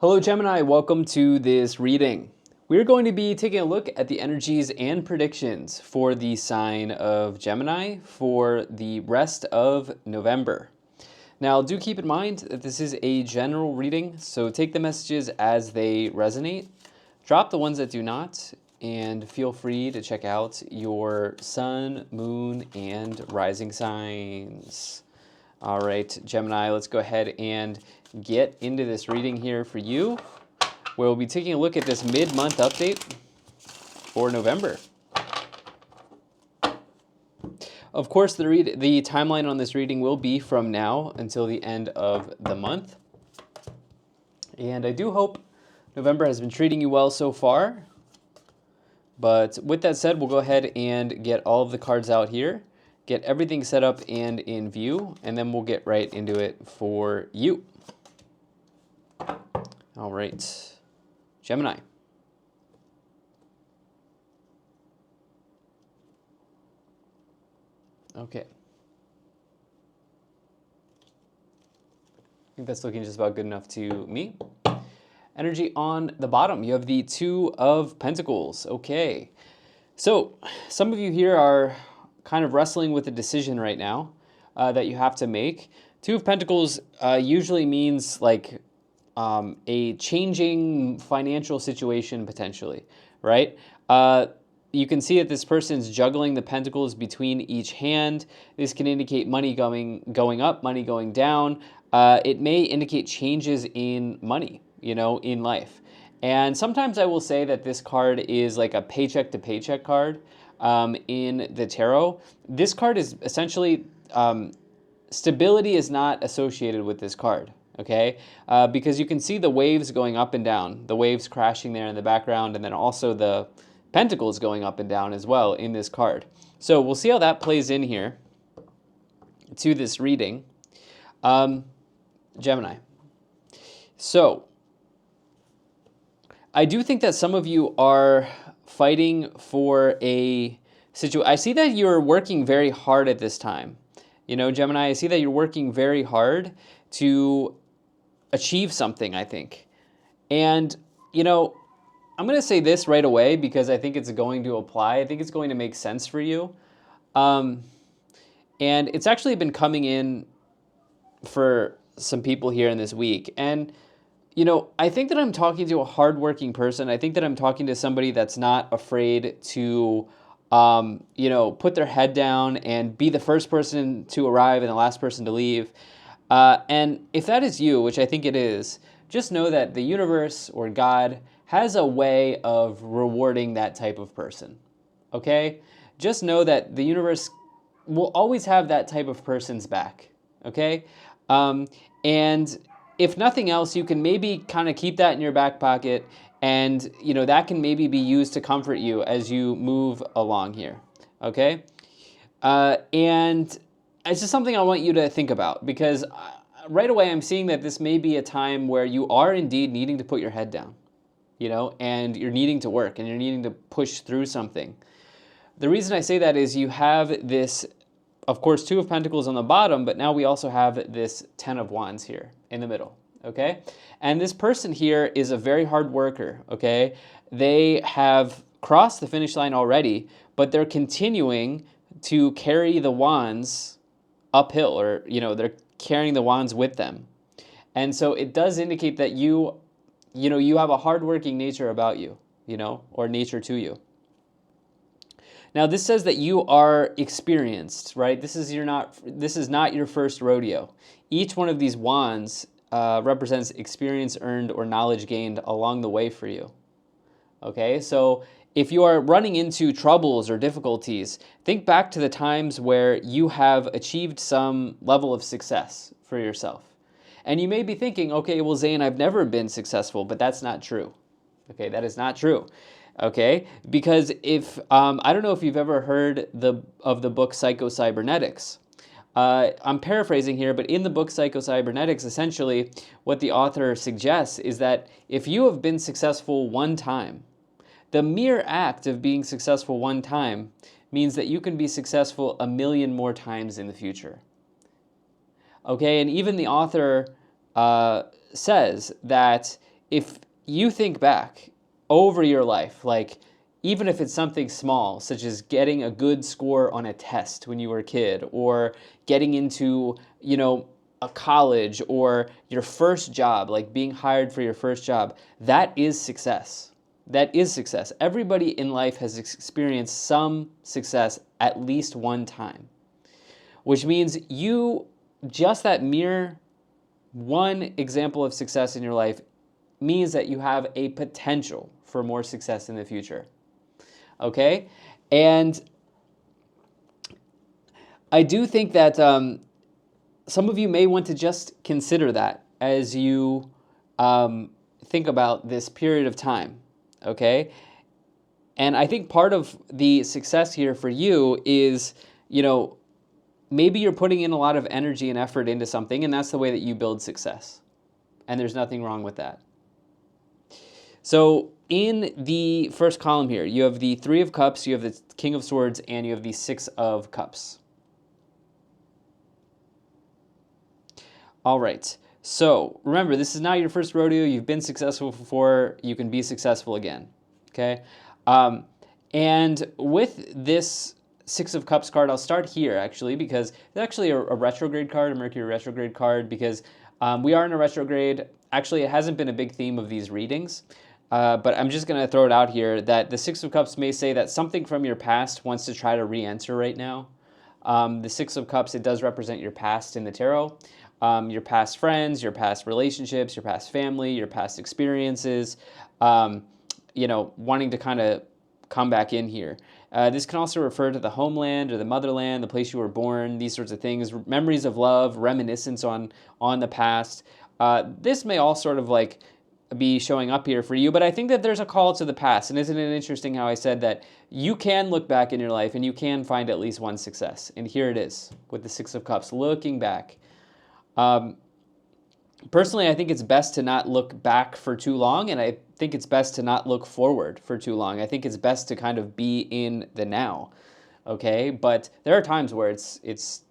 Hello Gemini, welcome to this reading. We're going to be taking a look at the energies and predictions for the sign of Gemini for the rest of November. Now, do keep in mind that this is a general reading, so take the messages as they resonate, drop the ones that do not, and feel free to check out your sun, moon, and rising signs. All right, Gemini, let's go ahead and get into this reading here for you, where we'll be taking a look at this mid-month update for November. Of course, the timeline on this reading will be from now until the end of the month. And I do hope November has been treating you well so far. But with that said, we'll go ahead and get all of the cards out here, get everything set up and in view, and then we'll get right into it for you. All right, Gemini. Okay. I think that's looking just about good enough to me. Energy on the bottom, you have the Two of Pentacles. Okay. So some of you here are kind of wrestling with a decision right now that you have to make. Two of Pentacles usually means like a changing financial situation potentially, right? You can see that this person's juggling the pentacles between each hand. This can indicate money going up, money going down. It may indicate changes in money, in life. And sometimes I will say that this card is like a paycheck to paycheck card in the tarot. This card is essentially, stability is not associated with this card, okay? Because you can see the waves going up and down, the waves crashing there in the background, and then also the pentacles going up and down as well in this card. So we'll see how that plays in here to this reading. Gemini. So I do think that some of you are fighting for a situation. I see that you're working very hard at this time. Gemini, I see that you're working very hard to achieve something, I think. And, I'm going to say this right away because I think it's going to apply. I think it's going to make sense for you. And it's actually been coming in for some people here in this week. And, I think that I'm talking to a hardworking person. I think that I'm talking to somebody that's not afraid to, put their head down and be the first person to arrive and the last person to leave. And if that is you, which I think it is, just know that the universe or God has a way of rewarding that type of person, okay? Just know that the universe will always have that type of person's back, okay? And if nothing else, you can maybe kind of keep that in your back pocket, and that can maybe be used to comfort you as you move along here, okay? And it's just something I want you to think about, because right away I'm seeing that this may be a time where you are indeed needing to put your head down, and you're needing to work and you're needing to push through something. The reason I say that is you have this, of course, Two of Pentacles on the bottom, but now we also have this Ten of Wands here in the middle, okay? And this person here is a very hard worker, okay? They have crossed the finish line already, but they're continuing to carry the wands uphill, or, they're carrying the wands with them. And so it does indicate that you have a hardworking nature about you, or nature to you. Now this says that you are experienced, right? This is not your first rodeo. Each one of these wands represents experience earned or knowledge gained along the way for you. Okay, so if you are running into troubles or difficulties, think back to the times where you have achieved some level of success for yourself. And you may be thinking, okay, well, Zane, I've never been successful, but that's not true. Okay, that is not true. Okay, because if, I don't know if you've ever heard of the book Psycho-Cybernetics. I'm paraphrasing here, but in the book Psycho-Cybernetics, essentially what the author suggests is that if you have been successful one time, the mere act of being successful one time means that you can be successful 1,000,000 more times in the future. Okay, and even the author says that if you think back over your life, like even if it's something small, such as getting a good score on a test when you were a kid, or getting into, a college, or your first job, like being hired for your first job, that is success. That is success. Everybody in life has experienced some success at least one time, which means just that mere one example of success in your life means that you have a potential for more success in the future. Okay? And I do think that some of you may want to just consider that as you think about this period of time. Okay? And I think part of the success here for you is, maybe you're putting in a lot of energy and effort into something, and that's the way that you build success. And there's nothing wrong with that. So in the first column here, you have the Three of Cups, you have the King of Swords, and you have the Six of Cups. All right. So remember, this is not your first rodeo. You've been successful before. You can be successful again. Okay? And with this Six of Cups card, I'll start here, actually, because it's actually a retrograde card, a Mercury retrograde card, because we are in a retrograde. Actually, it hasn't been a big theme of these readings, but I'm just going to throw it out here that the Six of Cups may say that something from your past wants to try to re-enter right now. The Six of Cups, it does represent your past in the tarot, your past friends, your past relationships, your past family, your past experiences, wanting to kind of come back in here. This can also refer to the homeland or the motherland, the place you were born, these sorts of things, memories of love, reminiscence on the past. This may all sort of like be showing up here for you, but I think that there's a call to the past. And isn't it interesting how I said that you can look back in your life and you can find at least one success? And here it is with the Six of Cups, looking back. Personally, I think it's best to not look back for too long, and I think it's best to not look forward for too long. I think it's best to kind of be in the now, okay? But there are times where it's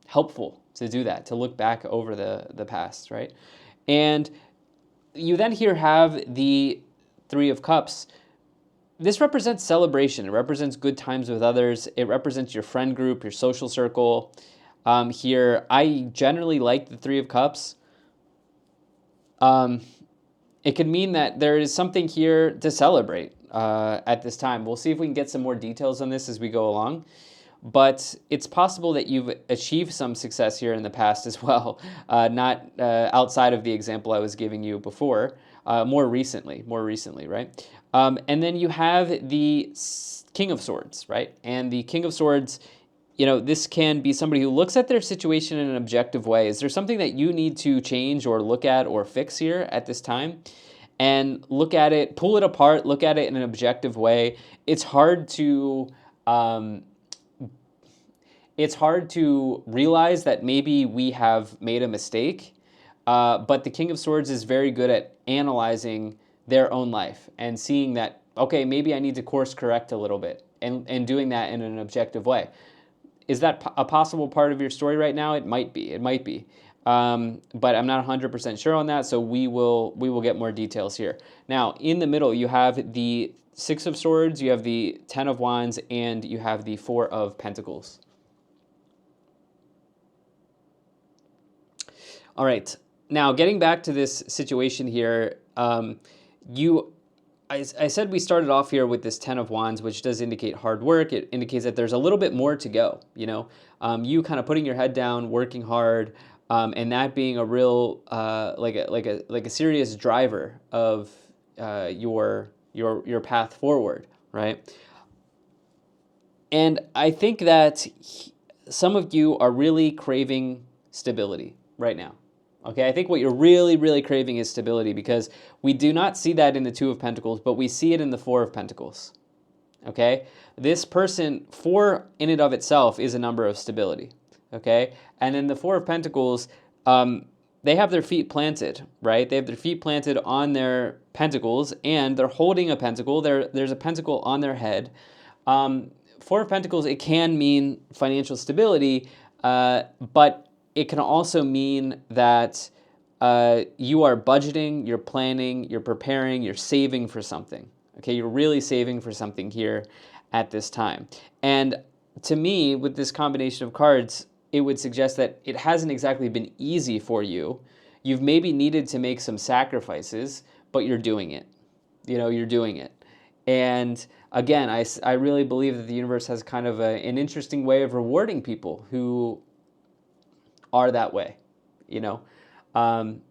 helpful to do that, to look back over the past, right? And you then here have the Three of Cups. This represents celebration. It represents good times with others. It represents your friend group, your social circle. Here, I generally like the Three of Cups. It could mean that there is something here to celebrate at this time. We'll see if we can get some more details on this as we go along. But it's possible that you've achieved some success here in the past as well, not outside of the example I was giving you before, more recently, right? And then you have the King of Swords, right? And the King of Swords, this can be somebody who looks at their situation in an objective way. Is there something that you need to change or look at or fix here at this time? And look at it, pull it apart, look at it in an objective way. It's hard to realize that maybe we have made a mistake, but the King of Swords is very good at analyzing their own life and seeing that, okay, maybe I need to course correct a little bit, and doing that in an objective way. Is that a possible part of your story right now? It might be. But I'm not 100% sure on that, so we will get more details here. Now, in the middle, you have the Six of Swords, you have the Ten of Wands, and you have the Four of Pentacles. All right. Now, getting back to this situation here, I said we started off here with this Ten of Wands, which does indicate hard work. It indicates that there's a little bit more to go, you kind of putting your head down, working hard, and that being a real, like a serious driver of your path forward, right? And I think that some of you are really craving stability right now. Okay, I think what you're really, really craving is stability, because we do not see that in the Two of Pentacles, but we see it in the Four of Pentacles. Okay, this person, four in and of itself, is a number of stability. Okay, and then the Four of Pentacles, they have their feet planted, right? They have their feet planted on their pentacles, and they're holding a pentacle. There's a pentacle on their head. Four of Pentacles, it can mean financial stability, but it can also mean that you are budgeting, you're planning, you're preparing, you're saving for something. Okay, you're really saving for something here at this time. And to me, with this combination of cards, it would suggest that it hasn't exactly been easy for you. You've maybe needed to make some sacrifices, but you're doing it. You're doing it. And again, I really believe that the universe has kind of an interesting way of rewarding people who are that way, you know. Um,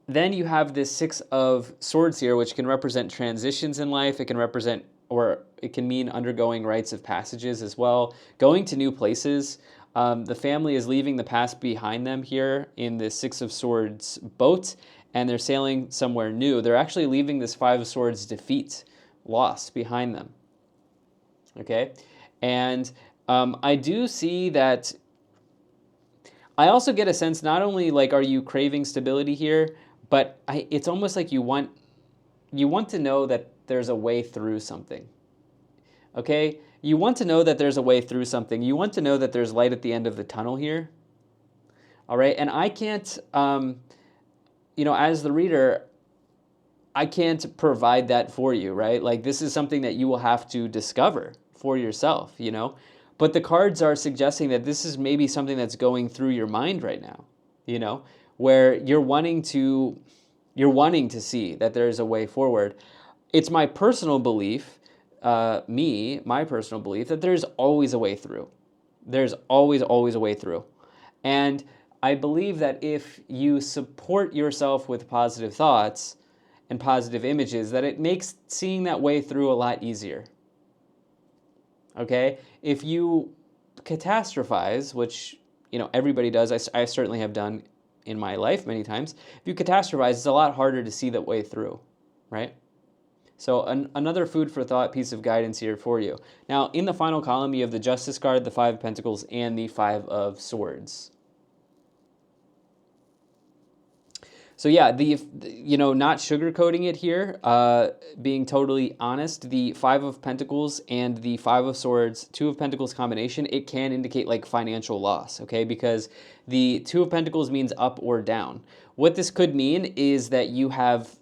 then you have this Six of Swords here, which can represent transitions in life. It can represent, or it can mean undergoing rites of passages as well, going to new places. The family is leaving the past behind them here in the Six of Swords boat, and they're sailing somewhere new. They're actually leaving this Five of Swords defeat, loss behind them. Okay? And I do see that. I also get a sense, not only like are you craving stability here, but it's almost like you want to know that there's a way through something. Okay? You want to know that there's a way through something. You want to know that there's light at the end of the tunnel here. All right? And I can't, as the reader, I can't provide that for you, right? Like, this is something that you will have to discover for yourself, But the cards are suggesting that this is maybe something that's going through your mind right now, where you're wanting to see that there's a way forward. It's my personal belief, my personal belief, that there's always a way through. There's always a way through. And I believe that if you support yourself with positive thoughts and positive images, that it makes seeing that way through a lot easier. Okay? If you catastrophize, which, everybody does, I certainly have done in my life many times. If you catastrophize, it's a lot harder to see that way through, right? So another food for thought piece of guidance here for you. Now, in the final column, you have the Justice card, the Five of Pentacles, and the Five of Swords. So yeah, not sugarcoating it here, being totally honest, the Five of Pentacles and the Five of Swords, Two of Pentacles combination, it can indicate like financial loss, okay? Because the Two of Pentacles means up or down. What this could mean is that you have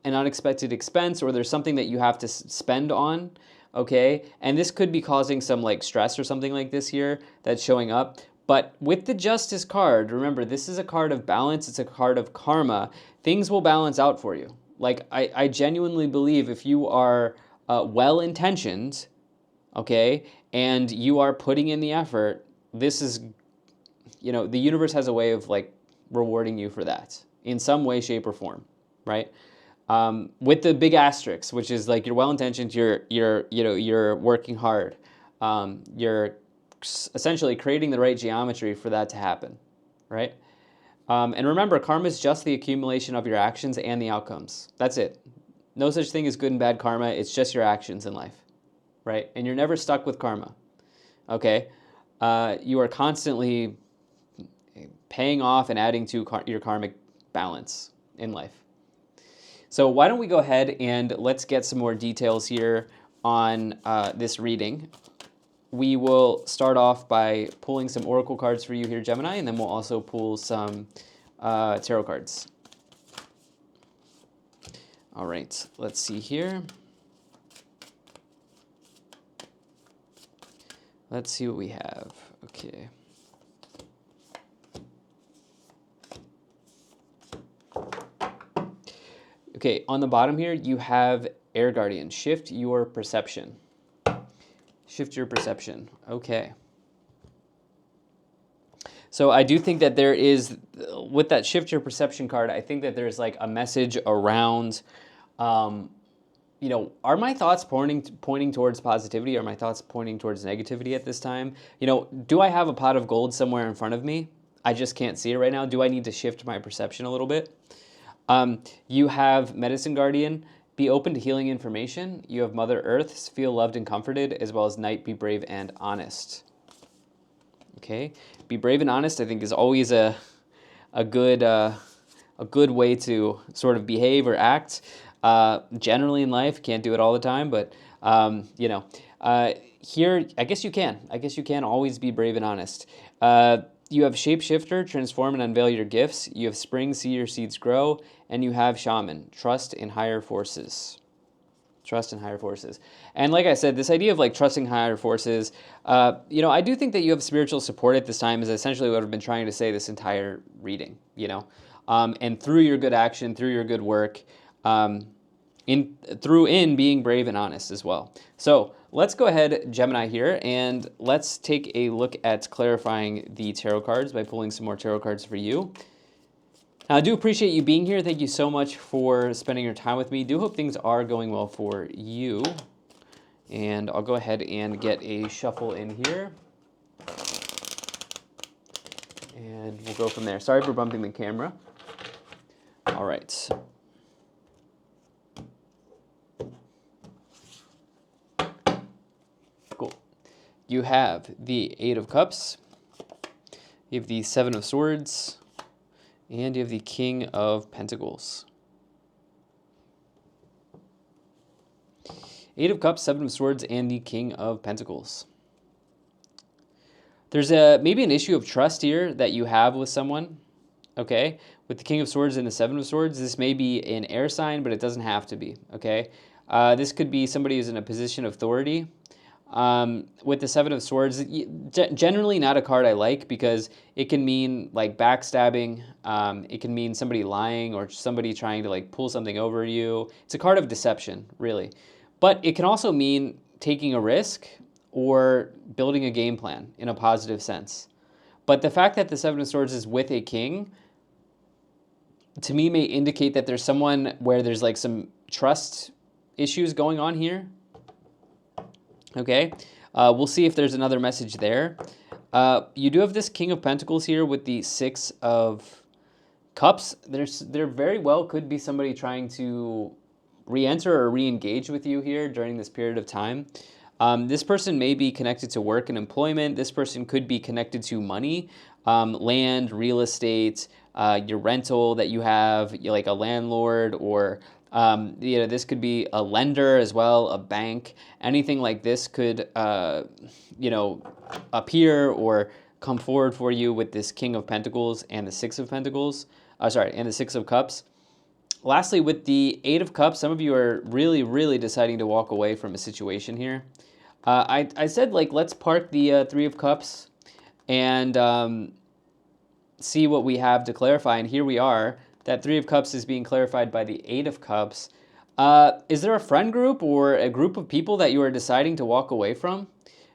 an unexpected expense, or there's something that you have to spend on, okay? And this could be causing some like stress or something like this here that's showing up. But with the Justice card, remember, this is a card of balance. It's a card of karma. Things will balance out for you. Like, I genuinely believe if you are well-intentioned, okay, and you are putting in the effort, this is, the universe has a way of, like, rewarding you for that in some way, shape, or form, right? With the big asterisk, which is, like, you're well-intentioned, you're working hard, you're essentially creating the right geometry for that to happen, right? And remember, karma is just the accumulation of your actions and the outcomes. That's it. No such thing as good and bad karma. It's just your actions in life, right? And you're never stuck with karma, okay? You are constantly paying off and adding to your karmic balance in life. So why don't we go ahead and let's get some more details here on this reading. We will start off by pulling some oracle cards for you here, Gemini, and then we'll also pull some tarot cards. All right, let's see here. Let's see what we have. Okay. Okay, on the bottom here, you have Air Guardian. Shift your perception. Shift your perception. Okay. So I do think that there is, with that shift your perception card, I think that there's like a message around, are my thoughts pointing towards positivity? Are my thoughts pointing towards negativity at this time? Do I have a pot of gold somewhere in front of me? I just can't see it right now. Do I need to shift my perception a little bit? You have Medicine Guardian. Be open to healing information. You have Mother Earth, feel loved and comforted, as well as Night, be brave and honest. Okay, be brave and honest, I think, is always a good way to sort of behave or act. Generally in life, can't do it all the time, but here, I guess you can. I guess you can always be brave and honest. You have shapeshifter, transform and unveil your gifts. You have spring, see your seeds grow. And you have shaman, trust in higher forces. Trust in higher forces. And like I said, this idea of like trusting higher forces, I do think that you have spiritual support at this time is essentially what I've been trying to say this entire reading, and through your good action, through your good work, in being brave and honest as well. So let's go ahead, Gemini here, and let's take a look at clarifying the tarot cards by pulling some more tarot cards for you. I do appreciate you being here. Thank you so much for spending your time with me. Do hope things are going well for you. And I'll go ahead and get a shuffle in here. And we'll go from there. Sorry for bumping the camera. All right. Cool. You have the Eight of Cups. You have the Seven of Swords. And you have the King of Pentacles. Eight of Cups, Seven of Swords, and the King of Pentacles. There's maybe an issue of trust here that you have with someone, okay? With the King of Swords and the Seven of Swords, this may be an air sign, but it doesn't have to be, okay? This could be somebody who's in a position of authority. With the Seven of Swords, generally not a card I like because it can mean like backstabbing. It can mean somebody lying or somebody trying to like pull something over you. It's a card of deception, really. But it can also mean taking a risk or building a game plan in a positive sense. But the fact that the Seven of Swords is with a king, to me, may indicate that there's someone where there's like some trust issues going on here. Okay, we'll see if there's another message there. You do have this King of Pentacles here with the Six of Cups. There very well could be somebody trying to re-enter or re-engage with you here during this period of time. This person may be connected to work and employment. This person could be connected to money, land, real estate, your rental that you have, like a landlord, or this could be a lender as well, a bank. Anything like this could, appear or come forward for you with this King of Pentacles and the Six of Pentacles. And the Six of Cups. Lastly, with the Eight of Cups, some of you are really, really deciding to walk away from a situation here. I said, like, let's park the Three of Cups and see what we have to clarify. And here we are. That Three of Cups is being clarified by the Eight of Cups. Is there a friend group or a group of people that you are deciding to walk away from?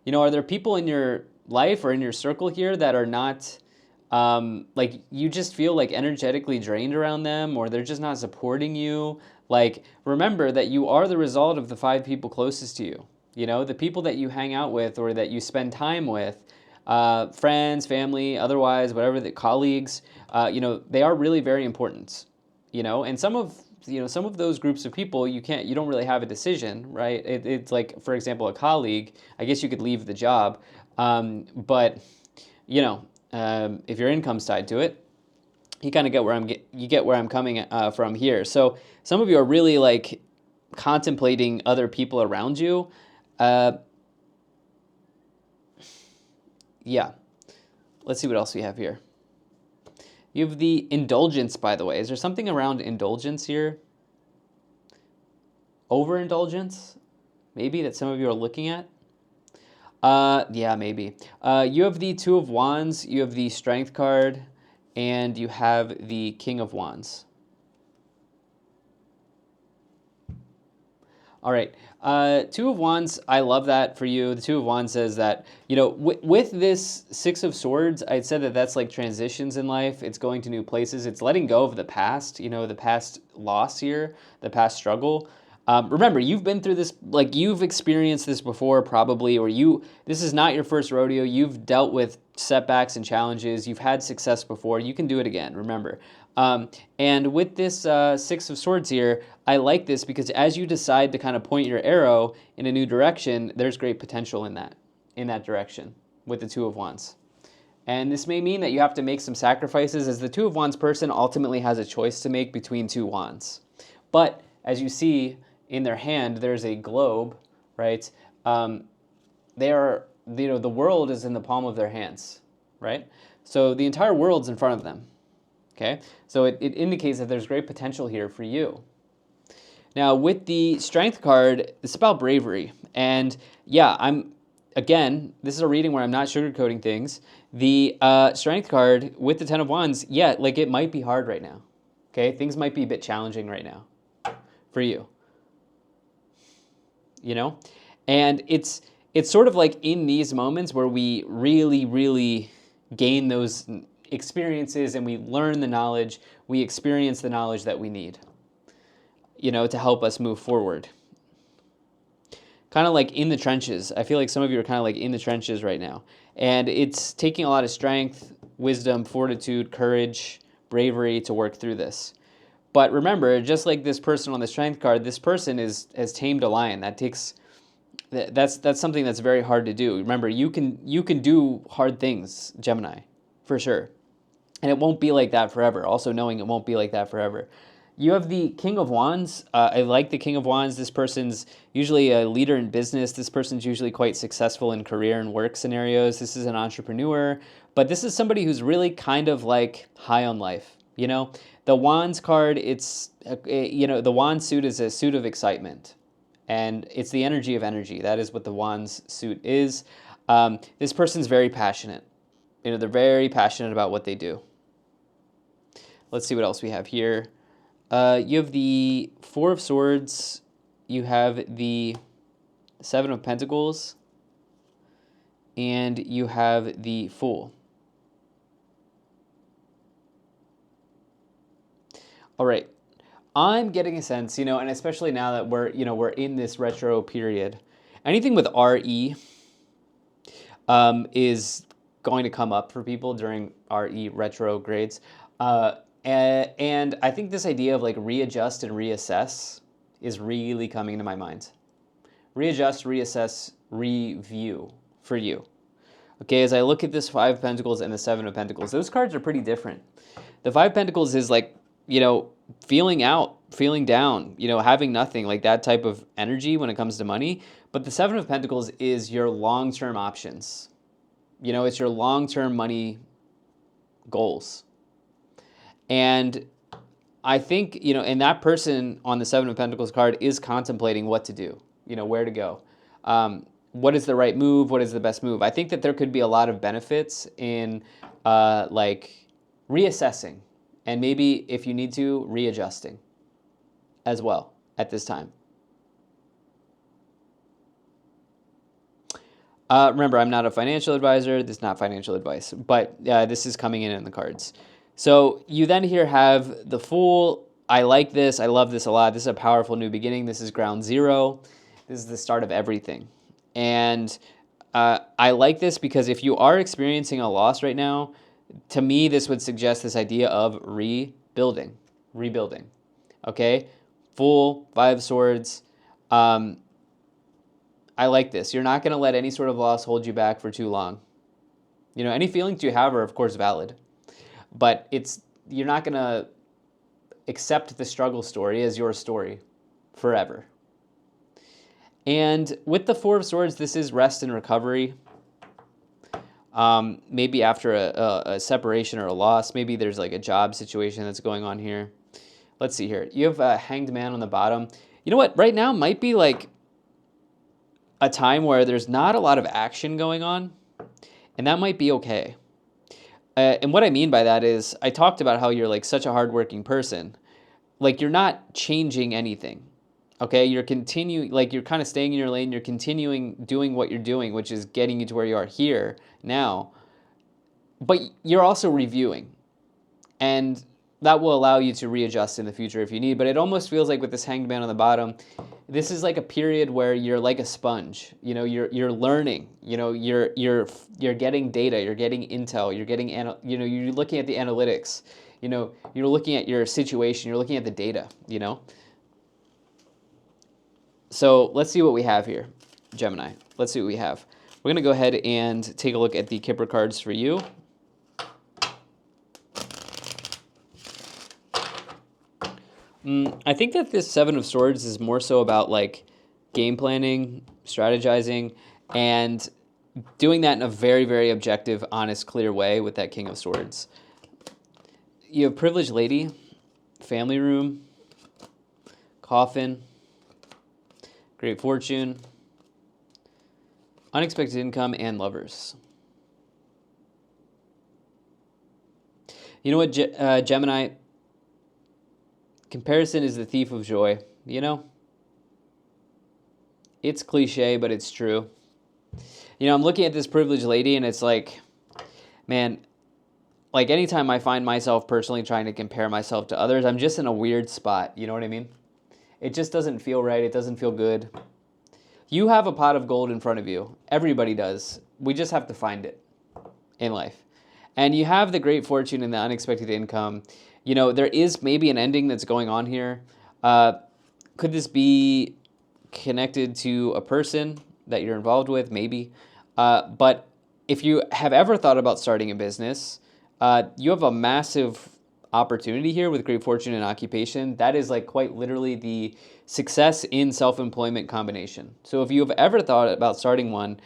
Are there people in your life or in your circle here that are not, like, you just feel like energetically drained around them, or they're just not supporting you? Like, remember that you are the result of the 5 people closest to you. The people that you hang out with or that you spend time with, friends, family, otherwise, whatever, the colleagues, they are really very important, and some of those groups of people, you don't really have a decision, right? It's like, for example, a colleague, I guess you could leave the job, but if your income's tied to it, you kind of get where I'm coming from here. So some of you are really like contemplating other people around you. Yeah. Let's see what else we have here. You have the indulgence, by the way. Is there something around indulgence here? Overindulgence? Maybe that some of you are looking at? Yeah, maybe. You have the Two of Wands, you have the Strength card, and you have the King of Wands. All right. Two of Wands, I love that for you. The Two of Wands says that, with this Six of Swords, I'd said that that's like transitions in life. It's going to new places. It's letting go of the past, the past loss here, the past struggle. Remember, you've been through this, like you've experienced this before probably, or this is not your first rodeo. You've dealt with setbacks and challenges. You've had success before. You can do it again, remember. And with this Six of Swords here, I like this because as you decide to kind of point your arrow in a new direction, there's great potential in that direction with the Two of Wands. And this may mean that you have to make some sacrifices, as the Two of Wands person ultimately has a choice to make between two wands. But as you see in their hand, there's a globe, right? The world is in the palm of their hands, right? So the entire world's in front of them. Okay, so it indicates that there's great potential here for you. Now, with the Strength card, it's about bravery. And yeah, again, this is a reading where I'm not sugarcoating things. The Strength card with the Ten of Wands, yeah, like it might be hard right now. Okay, things might be a bit challenging right now for you. You know? And it's sort of like in these moments where we really, really gain those experiences and we learn the knowledge, we experience the knowledge that we need, you know, to help us move forward. Kind of like in the trenches. I feel like some of you are kind of like in the trenches right now. And it's taking a lot of strength, wisdom, fortitude, courage, bravery to work through this. But remember, just like this person on the Strength card, this person has tamed a lion. That's something that's very hard to do. Remember, you can do hard things, Gemini, for sure. And it won't be like that forever. Also knowing it won't be like that forever. You have the King of Wands. I like the King of Wands. This person's usually a leader in business. This person's usually quite successful in career and work scenarios. This is an entrepreneur. But this is somebody who's really kind of like high on life. You know, the Wands card, the Wand suit is a suit of excitement. And it's the energy of energy. That is what the Wands suit is. This person's very passionate. You know, they're very passionate about what they do. Let's see what else we have here. You have the Four of Swords. You have the Seven of Pentacles. And you have the Fool. All right. I'm getting a sense, you know, and especially now that we're in this retro period, anything with RE is going to come up for people during RE retrogrades. And I think this idea of like readjust and reassess is really coming to my mind. Readjust, reassess, review for you. Okay, as I look at this Five of Pentacles and the Seven of Pentacles, those cards are pretty different. The Five of Pentacles is like, you know, feeling out, feeling down, you know, having nothing, like that type of energy when it comes to money. But the Seven of Pentacles is your long-term options. You know, it's your long-term money goals. And I think, you know, and that person on the Seven of Pentacles card is contemplating what to do, you know, where to go. What is the right move? What is the best move? I think that there could be a lot of benefits in like reassessing and maybe if you need to, readjusting as well at this time. Remember, I'm not a financial advisor. This is not financial advice, but this is coming in the cards. So you then here have the Fool. I like this. I love this a lot. This is a powerful new beginning. This is ground zero. This is the start of everything. And I like this because if you are experiencing a loss right now, to me, this would suggest this idea of rebuilding. Okay? Fool, Five of Swords. I like this. You're not going to let any sort of loss hold you back for too long. You know, any feelings you have are, of course, valid. But you're not going to accept the struggle story as your story forever. And with the Four of Swords, this is rest and recovery. Maybe after a separation or a loss, maybe there's like a job situation that's going on here. Let's see here. You have a Hanged Man on the bottom. You know what? Right now might be like a time where there's not a lot of action going on, and that might be okay. And what I mean by that is I talked about how you're like such a hardworking person. Like you're not changing anything. Okay, you're kind of staying in your lane, you're continuing doing what you're doing, which is getting you to where you are here now. But you're also reviewing. And that will allow you to readjust in the future if you need. But it almost feels like with this Hanged Man on the bottom, this is like a period where you're like a sponge. You know, you're learning. You know, you're getting data, you're getting intel, you're looking at the analytics. You know, you're looking at your situation, you're looking at the data, you know. So let's see what we have here, Gemini. Let's see what we have. We're going to go ahead and take a look at the Kipper cards for you. I think that this Seven of Swords is more so about like game planning, strategizing, and doing that in a very, very objective, honest, clear way with that King of Swords. You have Privileged Lady, Family Room, Coffin, Great Fortune, Unexpected Income, and Lovers. You know what, Gemini? Comparison is the thief of joy. You know? It's cliche, but it's true. You know, I'm looking at this Privileged Lady, and it's like, man, like anytime I find myself personally trying to compare myself to others, I'm just in a weird spot. You know what I mean? It just doesn't feel right. It doesn't feel good. You have a pot of gold in front of you. Everybody does. We just have to find it in life. And you have the Great Fortune and the Unexpected Income. You know, there is maybe an ending that's going on here. Could this be connected to a person that you're involved with? Maybe. But if you have ever thought about starting a business, you have a massive opportunity here with Great Fortune and Occupation. That is like quite literally the success in self-employment combination. So if you have ever thought about starting one,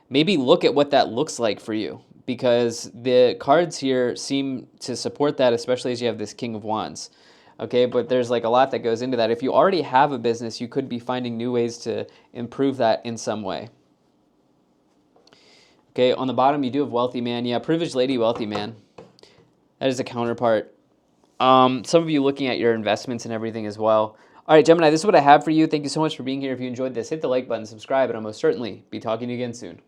maybe look at what that looks like for you, because the cards here seem to support that, especially as you have this King of Wands. Okay, but there's like a lot that goes into that. If you already have a business, you could be finding new ways to improve that in some way. Okay, on the bottom you do have Wealthy Man. Yeah, Privileged Lady, Wealthy Man. That is a counterpart. Some of you looking at your investments and everything as well. All right, Gemini, this is what I have for you. Thank you so much for being here. If you enjoyed this, hit the like button, subscribe, and I'll most certainly be talking to you again soon.